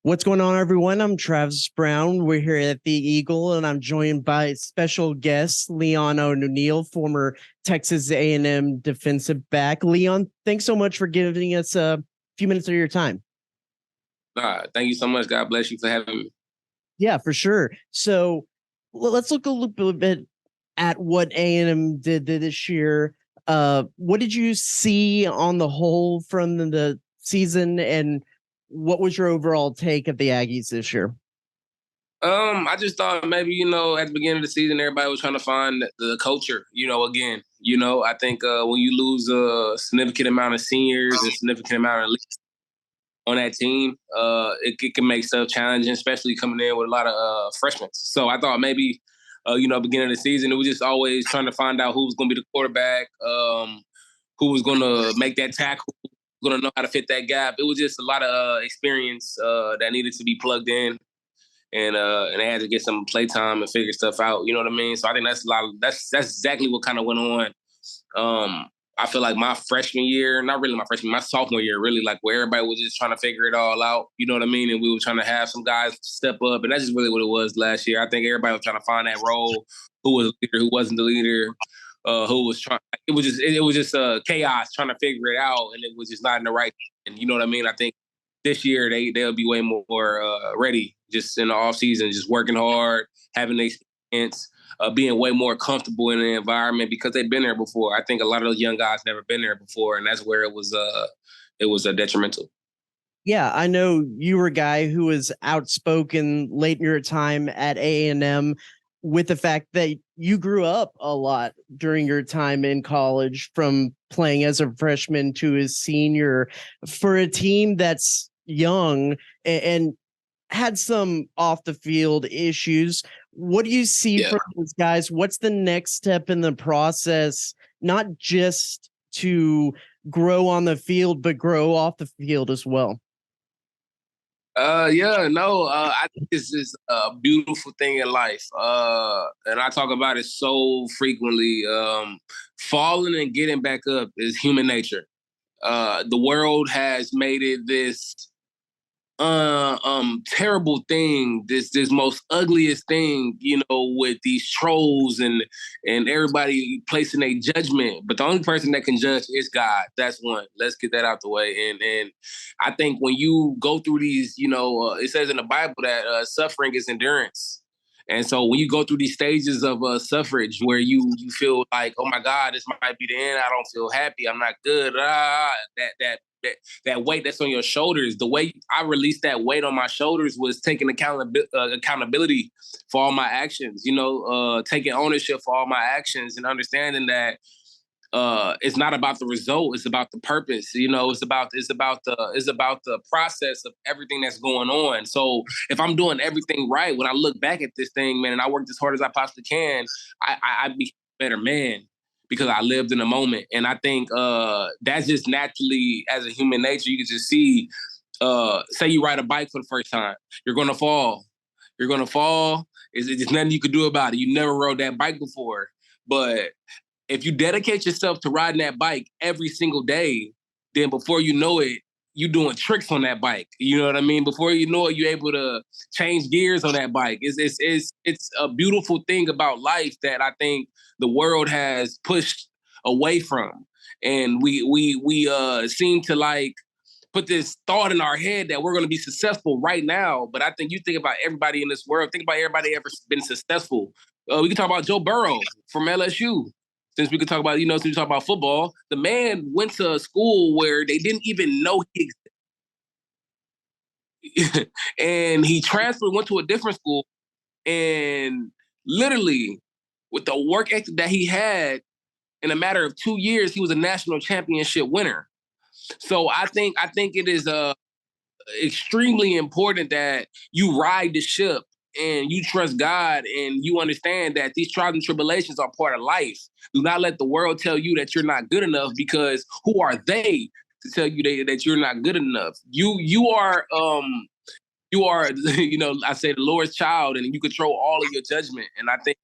What's going on, everyone? I'm Travis Brown. We're here at the Eagle, and I'm joined by special guest Leon O'Neal, former Texas A&M defensive back. Leon, thanks so much for giving us a few minutes of your time. Thank you so much. God bless you for having me. Yeah, for sure. So let's look a little bit at what A&M did this year. What did you see on the whole from the season, and what was your overall take of the Aggies this year? I just thought maybe, at the beginning of the season, everybody was trying to find the culture, again. I think when you lose a significant amount of seniors and significant amount of leaders on that team, it can make stuff challenging, especially coming in with a lot of freshmen. So I thought maybe, beginning of the season, it was just always trying to find out who was going to be the quarterback, who was going to make that tackle, going to know how to fit that gap. It was just a lot of experience that needed to be plugged in. And they had to get some playtime and figure stuff out. You know what I mean? So I think that's a lot. That's exactly what kind of went on. I feel like my freshman year, not really my freshman, my sophomore year, really like where everybody was just trying to figure it all out. You know what I mean? And we were trying to have some guys step up, and that's just really what it was last year. I think everybody was trying to find that role. Who was the leader? Who wasn't the leader? Who was trying? It was just chaos trying to figure it out, and it was just not in the right. And you know what I mean? I think this year they'll be way more ready just in the off season, just working hard, having the experience, being way more comfortable in the environment because they've been there before. I think a lot of those young guys never been there before, and that's where it was detrimental. Yeah, I know you were a guy who was outspoken late in your time at A&M with the fact that you grew up a lot during your time in college from playing as a freshman to a senior for a team that's young and had some off the field issues. What do you see from those guys? What's the next step in the process, not just to grow on the field, but grow off the field as well? I think this is a beautiful thing in life. And I talk about it so frequently. Falling and getting back up is human nature. The world has made it this terrible thing, this most ugliest thing, with these trolls and everybody placing a judgment. But the only person that can judge is God. That's one. Let's get that out the way. And I think when you go through these, it says in the Bible that suffering is endurance. And so when you go through these stages of suffrage where you feel like, oh my God, this might be the end. I don't feel happy. I'm not good. That weight that's on your shoulders, the way I released that weight on my shoulders was taking accountability for all my actions, taking ownership for all my actions and understanding that it's not about the result, it's about the purpose, it's about the process of everything that's going on. So if I'm doing everything right, when I look back at this thing, man, and I worked as hard as I possibly can, I became a better man because I lived in the moment. And I think that's just naturally, as a human nature, you can just see, say you ride a bike for the first time, you're going to fall. You're going to fall. There's nothing you could do about it. You never rode that bike before. But if you dedicate yourself to riding that bike every single day, then before you know it, you're doing tricks on that bike. You know what I mean? Before you know it, you're able to change gears on that bike. It's a beautiful thing about life that I think the world has pushed away from. And we seem to like put this thought in our head that we're going to be successful right now. But I think you think about everybody in this world, think about everybody ever been successful. We can talk about Joe Burrow from LSU. Since we could talk about, since we talk about football, the man went to a school where they didn't even know he existed. And he transferred, went to a different school, and literally, with the work ethic that he had, in a matter of 2 years, he was a national championship winner. So I think it is extremely important that you ride the ship and you trust God and you understand that these trials and tribulations are part of life. Do not let the world tell you that you're not good enough, because who are they to tell you that you're not good enough? You are I say the Lord's child, and you control all of your judgment. And I think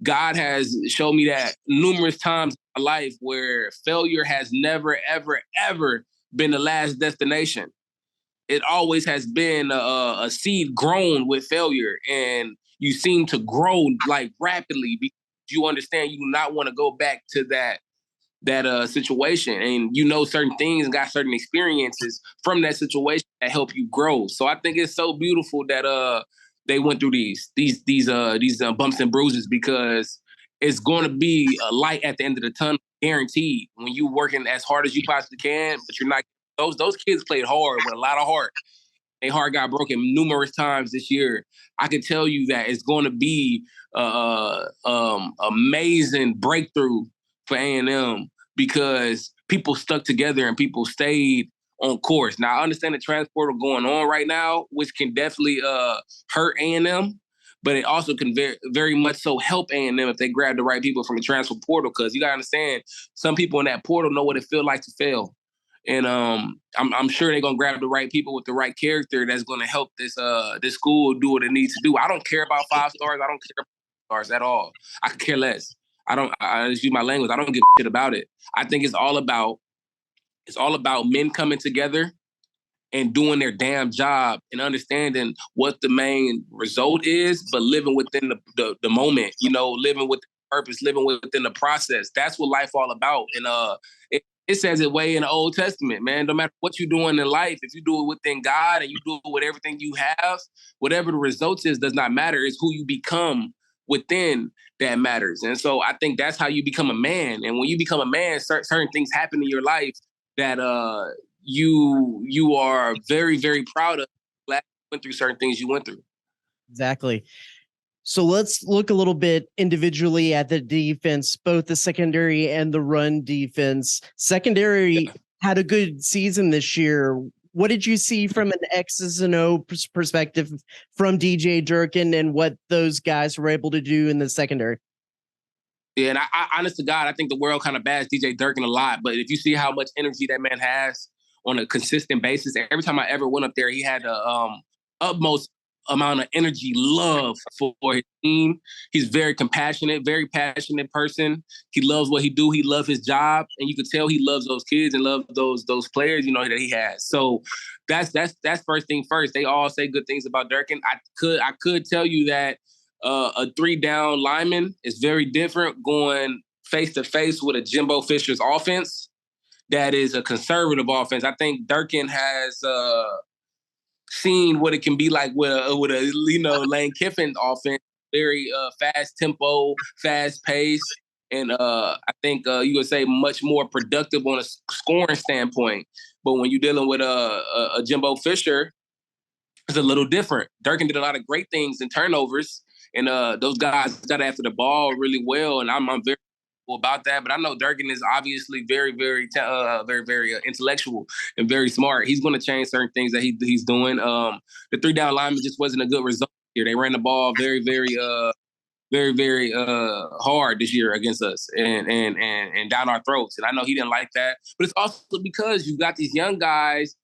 God has shown me that numerous times in my life where failure has never, ever, ever been the last destination. it always has been a seed grown with failure, and you seem to grow like rapidly because you understand you do not want to go back to that situation, and you know certain things and got certain experiences from that situation that help you grow. So I think it's so beautiful that they went through these bumps and bruises, because it's going to be a light at the end of the tunnel, guaranteed. When you working as hard as you possibly can, but you're not. Those kids played hard with a lot of heart. Their heart got broken numerous times this year. I can tell you that it's going to be amazing breakthrough for A&M, because people stuck together and people stayed on course. Now, I understand the transporter going on right now, which can definitely hurt A&M, but it also can very much so help A&M if they grab the right people from the transfer portal, because you got to understand, some people in that portal know what it feels like to fail. And I'm sure they're gonna grab the right people with the right character that's gonna help this school do what it needs to do. I don't care about 5 stars. I don't care about stars at all. I could care less. I just use my language. I don't give a shit about it. I think it's all about men coming together and doing their damn job and understanding what the main result is, but living within the moment, living with purpose, living within the process. That's what life all about. And it says it way in the Old Testament, man. No matter what you're doing in life, if you do it within God and you do it with everything you have, whatever the results is does not matter. It's who you become within that matters. And so I think that's how you become a man. And when you become a man, certain things happen in your life that you are very, very proud of. Glad you went through certain things you went through. Exactly. So let's look a little bit individually at the defense, both the secondary and the run defense. Secondary had a good season this year. What did you see from an X's and O perspective from DJ Durkin and what those guys were able to do in the secondary? Yeah, and I honest to God, I think the world kind of bads DJ Durkin a lot. But if you see how much energy that man has on a consistent basis, every time I ever went up there, he had the utmost amount of energy, love for his team. He's very very passionate person. He loves what he do. He loves his job, and you could tell he loves those kids and loves those players, that he has. So that's first thing first. They all say good things about Durkin. I could tell you that a 3-down lineman is very different going face to face with a Jimbo Fisher's offense. That is a conservative offense. I think Durkin has seen what it can be like with a Lane Kiffin offense. Very fast tempo, fast pace, and I think you would say much more productive on a scoring standpoint. But when you're dealing with a Jimbo Fisher, it's a little different. Durkin did a lot of great things in turnovers, and those guys got after the ball really well, and I'm very about that. But I know Durkin is obviously very, very, very intellectual and very smart. He's going to change certain things that he's doing. The 3-down lineman just wasn't a good result here. They ran the ball very, very, very, very hard this year against us and down our throats. And I know he didn't like that, but it's also because you got these young guys.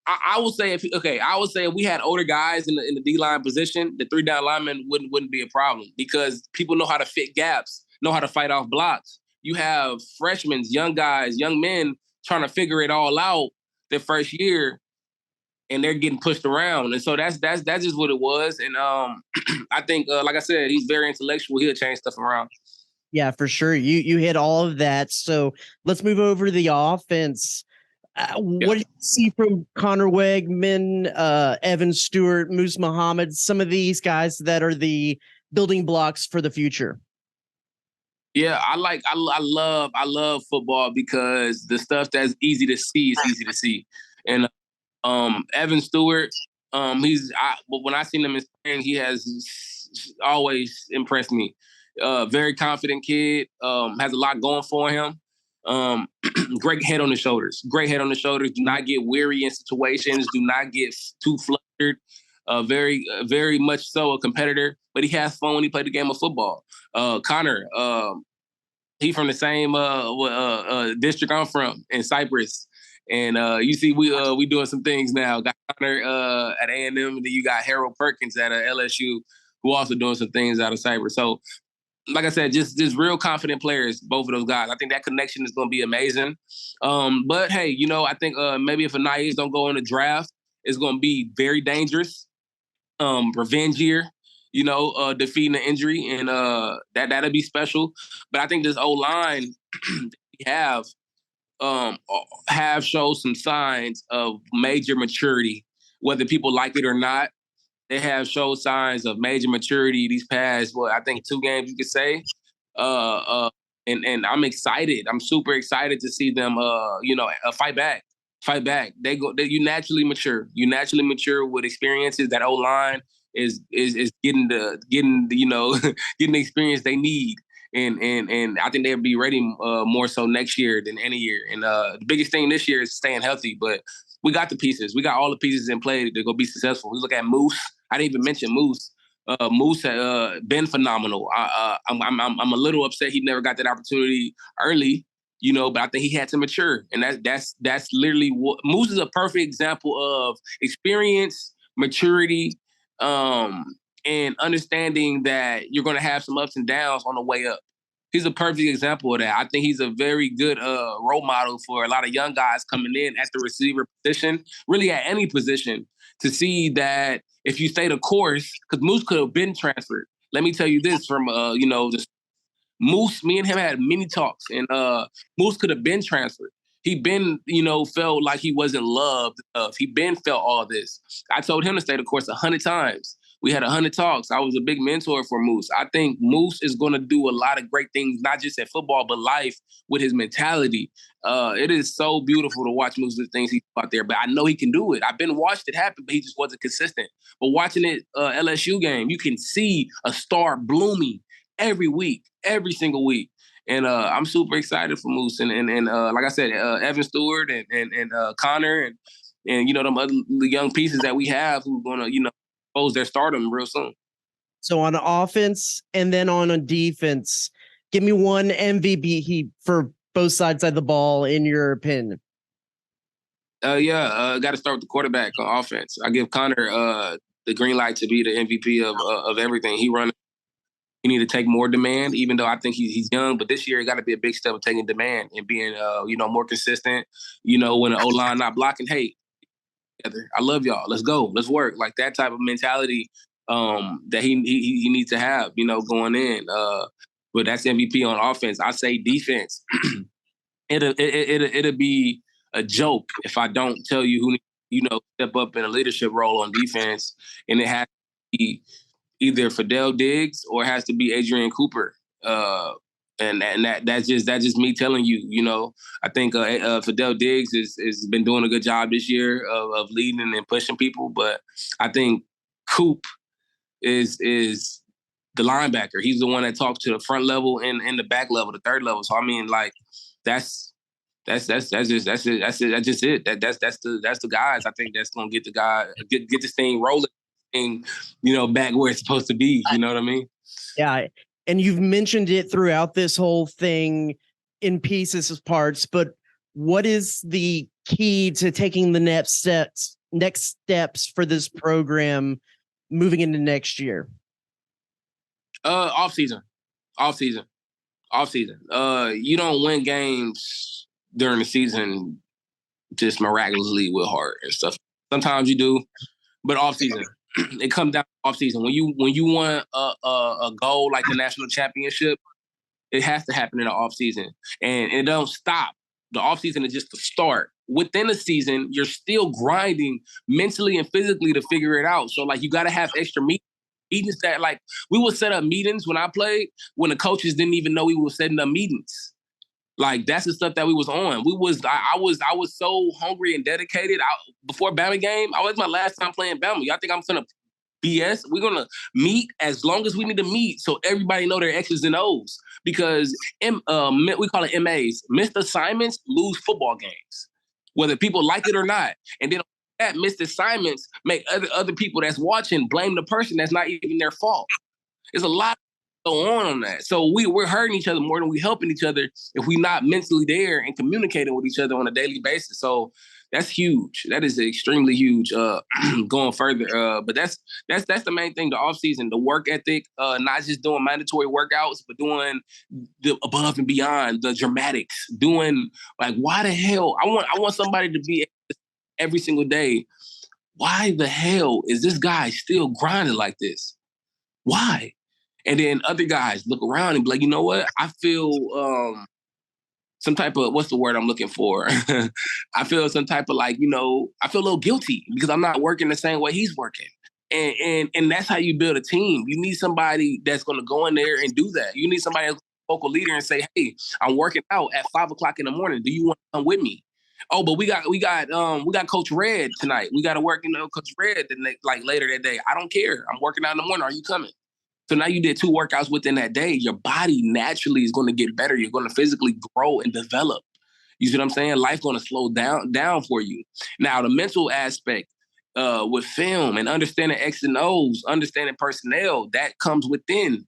I would say if we had older guys in the D-line position, the 3-down lineman wouldn't be a problem, because people know how to fit gaps, know how to fight off blocks. You have freshmen, young guys, young men trying to figure it all out their first year, and they're getting pushed around. And so that's just what it was. And I think, like I said, he's very intellectual. He'll change stuff around. Yeah, for sure. You hit all of that. So let's move over to the offense. What do you see from Connor Wegman, Evan Stewart, Moose Muhammad, some of these guys that are the building blocks for the future? Yeah, I love football, because the stuff that's easy to see is easy to see. And Evan Stewart, when I seen him in spring, he has always impressed me. Very confident kid, has a lot going for him. Great head on the shoulders. Great head on the shoulders. Do not get weary in situations. Do not get too flustered. Very, very much so a competitor, but he has fun when he played the game of football. Connor, he from the same district I'm from in Cypress. And you see, we doing some things now. Got Connor at A&M, and then you got Harold Perkins at LSU, who also doing some things out of Cypress. So like I said, just real confident players, both of those guys. I think that connection is going to be amazing. But hey, I think maybe if Anais don't go in the draft, it's going to be very dangerous. Revenge year, defeating the injury, and that'll be special. But I think this O-line we have showed some signs of major maturity, whether people like it or not. They have showed signs of major maturity these past, I think 2 games you could say. And I'm excited. I'm super excited to see them, fight back. Fight back. You naturally mature. You naturally mature with experiences. That O-line is getting the getting the experience they need. And I think they'll be ready more so next year than any year. And the biggest thing this year is staying healthy. But we got the pieces. We got all the pieces in play to go be successful. We look at Moose. I didn't even mention Moose. Moose had been phenomenal. I'm a little upset he never got that opportunity early, but I think he had to mature, and that's literally what Moose is a perfect example of experience, maturity, and understanding that you're going to have some ups and downs on the way up. He's a perfect example of that. I think he's a very good role model for a lot of young guys coming in at the receiver position, really at any position, to see that if you stay the course, because Moose could have been transferred. Let me tell you this from, Moose, me and him had many talks, and Moose could have been transferred. He been, felt like he wasn't loved enough. He been felt all this. I told him to stay the course 100 times. We had 100 talks. I was a big mentor for Moose. I think Moose is going to do a lot of great things, not just at football, but life with his mentality. It is so beautiful to watch Moose do things he's out there, but I know he can do it. I've been watched it happen, but he just wasn't consistent. But watching it LSU game, you can see a star blooming every week, every single week. And I'm super excited for Moose. And like I said, Evan Stewart and Connor and them other young pieces that we have who are going to, expose their stardom real soon. So on offense and then on a defense, give me one MVP for both sides of the ball in your opinion. Got to start with the quarterback on offense. I give Connor the green light to be the MVP of everything. He need to take more demand, even though I think he's young. But this year, it got to be a big step of taking demand and being, more consistent. When the O-line not blocking, hey, I love y'all. Let's go. Let's work. Like that type of mentality that he needs to have, going in. But that's MVP on offense. I say defense. It'll be a joke if I don't tell you who step up in a leadership role on defense, and it has to be either Fidel Diggs or it has to be Adrian Cooper. And that's just me telling you, I think Fidel Diggs has been doing a good job this year of leading and pushing people, but I think Coop is the linebacker. He's the one that talks to the front level and the back level, the third level. So I mean, like that's just it. That's the guys. I think that's gonna get get this thing rolling, back where it's supposed to be. You know what I mean? Yeah. And you've mentioned it throughout this whole thing in pieces of parts, but what is the key to taking the next steps for this program moving into next year? Off season. You don't win games during the season just miraculously with heart and stuff. Sometimes you do, but off season. It comes down to off season. When you want a goal like the national championship, it has to happen in the off season, and it don't stop. The off season is just the start. Within the season, you're still grinding mentally and physically to figure it out. So like you got to have extra meetings that like we would set up meetings when I played when the coaches didn't even know we were setting up meetings. Like that's the stuff that we was on. I was so hungry and dedicated. Before Bama game, I was my last time playing Bama. Y'all think I'm gonna BS? We're gonna meet as long as we need to meet, so everybody know their X's and O's. Because we call it MAs. Missed assignments lose football games, whether people like it or not. And then that missed assignments make other people that's watching blame the person that's not even their fault. There's a lot go on that. So we're hurting each other more than we helping each other if we're not mentally there and communicating with each other on a daily basis. So that's huge. That is extremely huge. Going further, but that's the main thing. The off season, the work ethic, not just doing mandatory workouts, but doing the above and beyond, the dramatics. Doing like, why the hell? I want somebody to be every single day. Why the hell is this guy still grinding like this? Why? And then other guys look around and be like, you know what? I feel some type of, what's the word I'm looking for? I feel some type of like, I feel a little guilty because I'm not working the same way he's working. And that's how you build a team. You need somebody that's going to go in there and do that. You need somebody that's a vocal leader and say, hey, I'm working out at 5:00 in the morning. Do you want to come with me? Oh, but we got Coach Red tonight. We got to work, Coach Red like later that day. I don't care. I'm working out in the morning. Are you coming? So now you did 2 workouts within that day. Your body naturally is going to get better. You're going to physically grow and develop. You see what I'm saying? Life's going to slow down for you. Now, the mental aspect with film and understanding X and O's, understanding personnel, that comes within.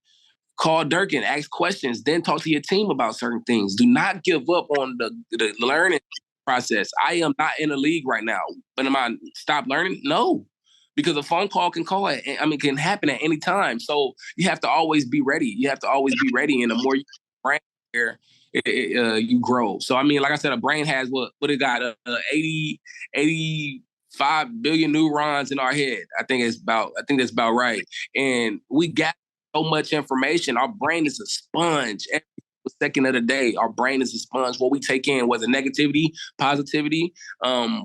Call Durkin, ask questions, then talk to your team about certain things. Do not give up on the learning process. I am not in the league right now, but am I stop learning? No, because a phone call can happen at any time. So you have to always be ready. You have to always be ready, and the more you brain there, you grow. So I mean, like I said, a brain has what it got 85 billion neurons in our head. I think that's about right, and we got so much information. Our brain is a sponge. Every second of the day, our brain is a sponge. What we take in, whether negativity, positivity,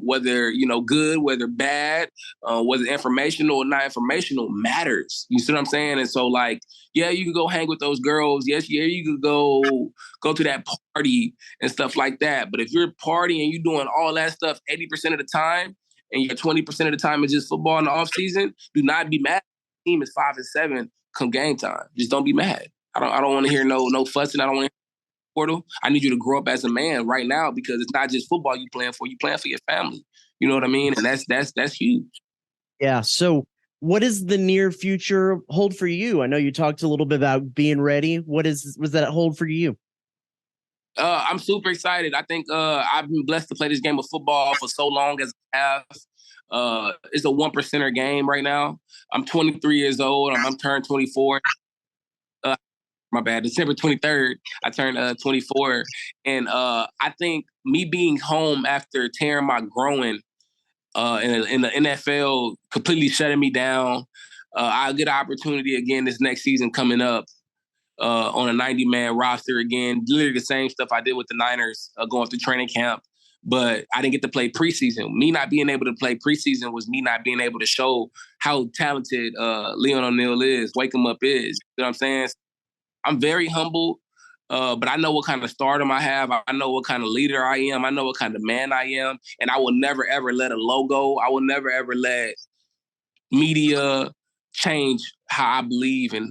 whether good, whether bad, whether informational or not informational, matters. You see what I'm saying? And so, like, yeah, you could go hang with those girls. Yes, yeah, you could go to that party and stuff like that. But if you're partying and you're doing all that stuff 80% of the time, and your 20% of the time is just football in the off season, do not be mad. The team is 5-7 come game time. Just don't be mad. I don't want to hear no fussing. I don't want to hear portal. I need you to grow up as a man right now because it's not just football you playing for. You playing for your family. You know what I mean? And that's huge. Yeah. So what does the near future hold for you? I know you talked a little bit about being ready. Was that hold for you? I'm super excited. I think I've been blessed to play this game of football for so long as I have. It's a 1%er game right now. I'm 23 years old. I'm turned 24. My bad. December 23rd, I turned 24. And I think me being home after tearing my groin in the NFL completely shutting me down. I'll get an opportunity again this next season coming up on a 90-man roster again. Literally the same stuff I did with the Niners going through training camp. But I didn't get to play preseason. Me not being able to play preseason was me not being able to show how talented Leon O'Neal is, Wake 'em Up is. You know what I'm saying? I'm very humble, but I know what kind of stardom I have. I know what kind of leader I am. I know what kind of man I am. And I will never, ever let a logo, I will never, ever let media change how I believe in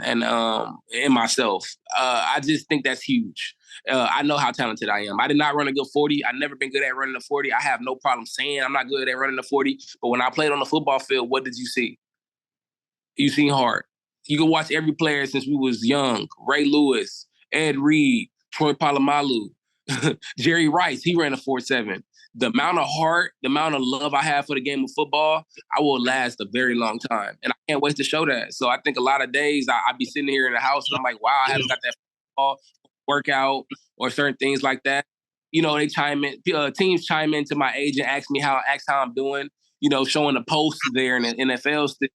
myself. I just think that's huge. I know how talented I am. I did not run a good 40. I've never been good at running a 40. I have no problem saying I'm not good at running a 40. But when I played on the football field, what did you see? You seen hard. You can watch every player since we was young. Ray Lewis, Ed Reed, Troy Polamalu, Jerry Rice, he ran a 4.7. The amount of heart, the amount of love I have for the game of football, I will last a very long time. And I can't wait to show that. So I think a lot of days I be sitting here in the house and I'm like, wow, I haven't got that football workout or certain things like that. They chime in, teams chime into my agent, ask how I'm doing, showing the post there in the NFL still.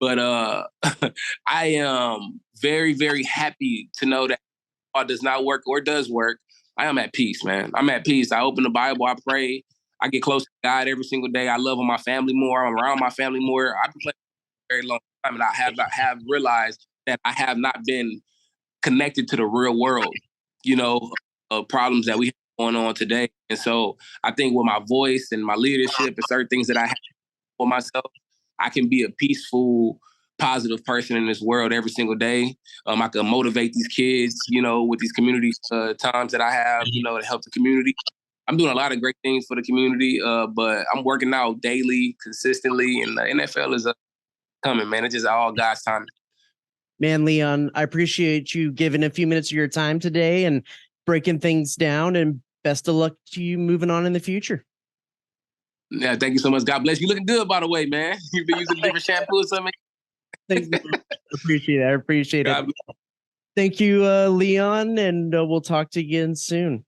But I am very, very happy to know that it does not work or does work. I am at peace, man. I'm at peace. I open the Bible, I pray, I get close to God every single day. I love my family more. I'm around my family more. I've been playing for a very long time, and I have realized that I have not been connected to the real world, problems that we have going on today. And so I think with my voice and my leadership and certain things that I have for myself, I can be a peaceful, positive person in this world every single day. I can motivate these kids, with these community times that I have, to help the community. I'm doing a lot of great things for the community, but I'm working out daily, consistently, and the NFL is coming, man. It's just all God's time. Man, Leon, I appreciate you giving a few minutes of your time today and breaking things down, and best of luck to you moving on in the future. Yeah, thank you so much. God bless you. Looking good, by the way, man. You've been using different shampoo or something. Thanks, man. Appreciate it. I appreciate God it. Thank you, Leon, and we'll talk to you again soon.